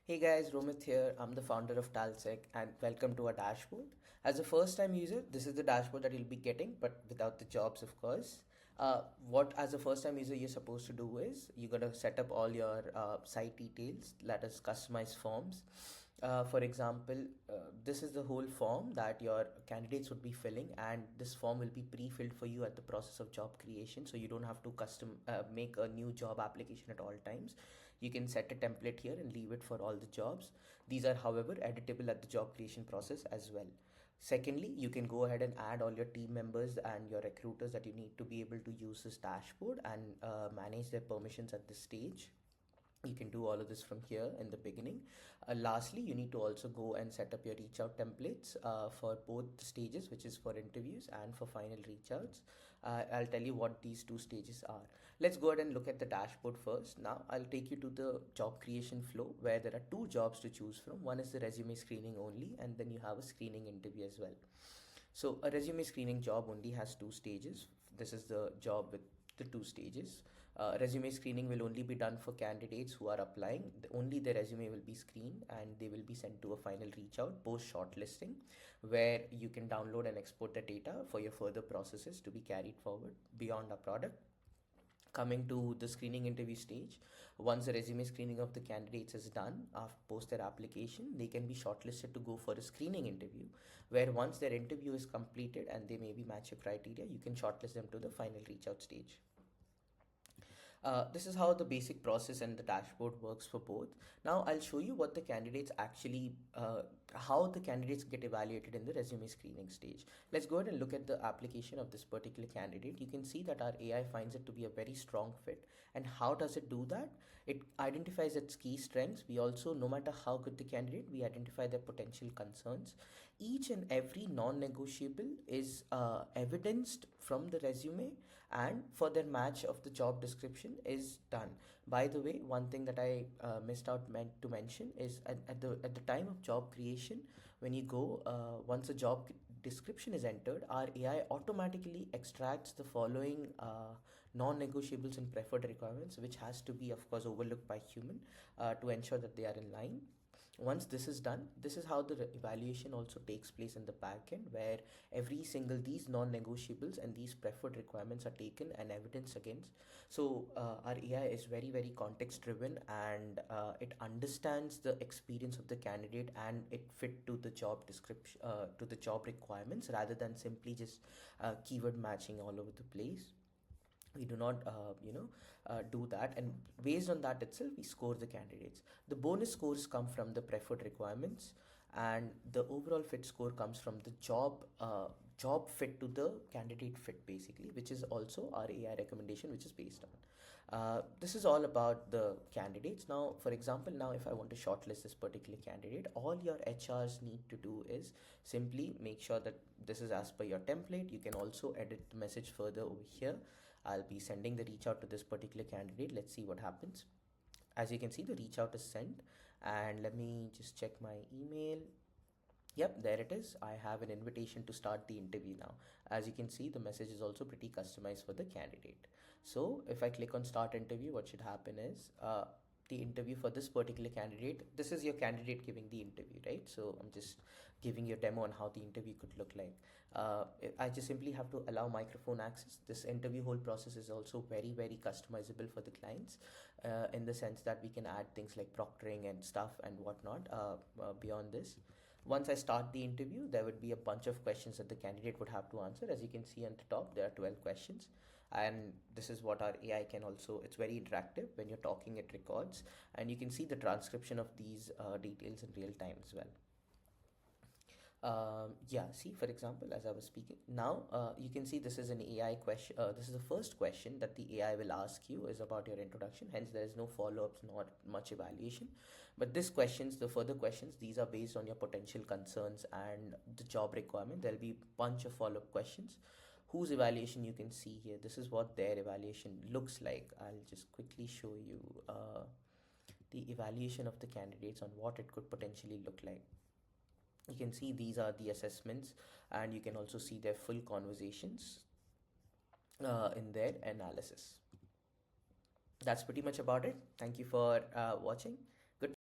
Hey guys, Romit here. I'm the founder of Talsek and welcome to our dashboard. As a first time user, this is the dashboard that you'll be getting, but without the jobs, of course. What as a first time user you're supposed to do is you're gonna set up all your site details, let us customize forms. For example, this is the whole form that your candidates would be filling, and this form will be pre-filled for you at the process of job creation, so you don't have to custom make a new job application at all times. You can set a template here and leave it for all the jobs. These are, however, editable at the job creation process as well. Secondly, you can go ahead and add all your team members and your recruiters that you need to be able to use this dashboard and manage their permissions at this stage. You can do all of this from here in the beginning. Lastly, you need to also go and set up your reach out templates for both stages, which is for interviews and for final reach outs. I'll tell you what these two stages are. Let's go ahead and look at the dashboard first. Now I'll take you to the job creation flow where there are two jobs to choose from. One is the resume screening only, and then you have a screening interview as well. So a resume screening job only has two stages. This is the job with the two stages. Resume screening will only be done for candidates who are applying. Only the resume will be screened and they will be sent to a final reach out post shortlisting, where you can download and export the data for your further processes to be carried forward beyond our product. Coming to the screening interview stage, once the resume screening of the candidates is done after post their application, they can be shortlisted to go for a screening interview, where once their interview is completed and they maybe match your criteria, you can shortlist them to the final reach out stage. This is how the basic process and the dashboard works for both. Now I'll show you what the candidates actually, how the candidates get evaluated in the resume screening stage. Let's go ahead and look at the application of this particular candidate. You can see that our AI finds it to be a very strong fit. And how does it do that? It identifies its key strengths. We also, no matter how good the candidate, we identify their potential concerns. Each and every non-negotiable is evidenced from the resume, and for their match of the job description is done. By the way, one thing that I missed out meant to mention is at the time of job creation, when you go once a job description is entered, our AI automatically extracts the following non-negotiables and preferred requirements, which has to be of course overlooked by human to ensure that they are in line. Once this is done, this is how the evaluation also takes place in the backend, where every single these non-negotiables and these preferred requirements are taken and evidence against. So our AI is very context driven, and it understands the experience of the candidate and it fit to the job description, to the job requirements, rather than simply just keyword matching all over the place. We do not do that, and based on that itself we score the candidates. The bonus scores come from the preferred requirements, and the overall fit score comes from the job fit to the candidate fit, basically, which is also our AI recommendation, which is based on. This is all about the candidates. Now, for example, now if I want to shortlist this particular candidate, all your HRs need to do is simply make sure that this is as per your template. You can also edit the message further over here. I'll be sending the reach out to this particular candidate. Let's see what happens. As you can see, the reach out is sent, and let me just check my email. Yep, there it is. I have an invitation to start the interview now. As you can see, the message is also pretty customized for the candidate. So if I click on start interview, what should happen is the interview for this particular candidate. This is your candidate giving the interview, right? So I'm just giving you a demo on how the interview could look like. I just simply have to allow microphone access. This interview whole process is also very customizable for the clients, in the sense that we can add things like proctoring and stuff and whatnot beyond this. Once I start the interview, there would be a bunch of questions that the candidate would have to answer. As you can see on the top, there are 12 questions. And this is what our AI can also, it's very interactive. When you're talking, it records. And you can see the transcription of these details in real time as well. Yeah, see, for example, as I was speaking, now you can see this is an AI question. This is the first question that the AI will ask you is about your introduction. Hence, there is no follow-ups, not much evaluation. But these questions, the further questions, these are based on your potential concerns and the job requirement. There'll be a bunch of follow-up questions whose evaluation you can see here. This is what their evaluation looks like. I'll just quickly show you the evaluation of the candidates on what it could potentially look like. You can see these are the assessments, and you can also see their full conversations in their analysis. That's pretty much about it. Thank you for watching.